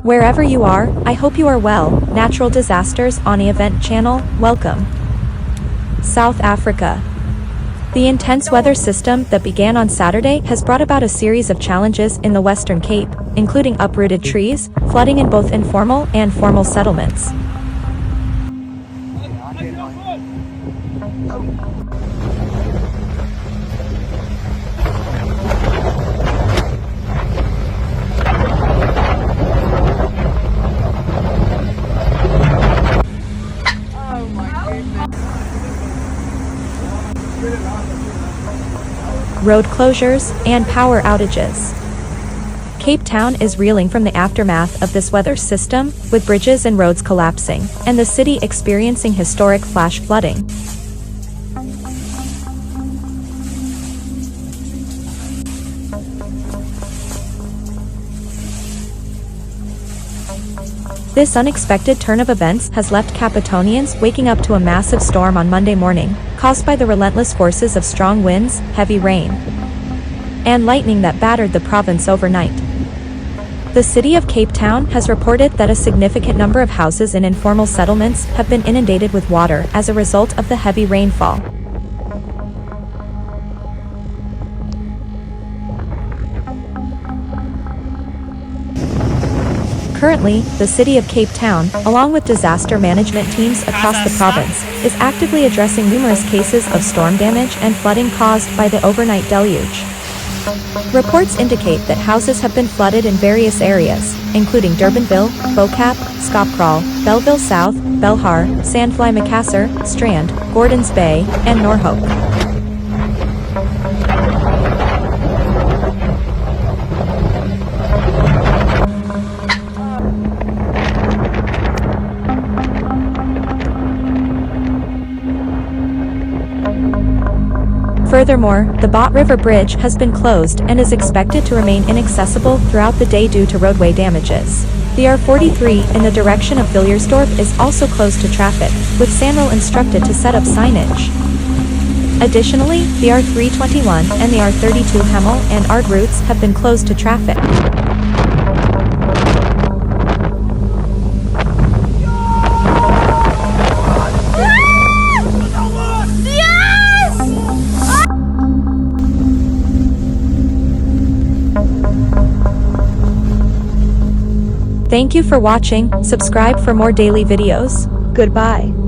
Wherever you are, I hope you are well. Natural disasters on the event channel, welcome. South Africa. The intense weather system that began on Saturday has brought about a series of challenges in the Western Cape, including uprooted trees, flooding in both informal and formal settlements. Road closures, and power outages. Cape Town is reeling from the aftermath of this weather system, with bridges and roads collapsing, and the city experiencing historic flash flooding. This unexpected turn of events has left Capetonians waking up to a massive storm on Monday morning, caused by the relentless forces of strong winds, heavy rain, and lightning that battered the province overnight. The city of Cape Town has reported that a significant number of houses in informal settlements have been inundated with water as a result of the heavy rainfall. Currently, the city of Cape Town, along with disaster management teams across the province, is actively addressing numerous cases of storm damage and flooding caused by the overnight deluge. Reports indicate that houses have been flooded in various areas, including Durbanville, Bocap, Skopkraal, Belleville South, Belhar, Sandfly Macassar, Strand, Gordons Bay, and Norhope. Furthermore, the Bot River Bridge has been closed and is expected to remain inaccessible throughout the day due to roadway damages. The R43 in the direction of Villiersdorp is also closed to traffic, with SANRAL instructed to set up signage. Additionally, the R321 and the R32 Hemel and Ard routes have been closed to traffic. Thank you for watching. Subscribe for more daily videos. Goodbye.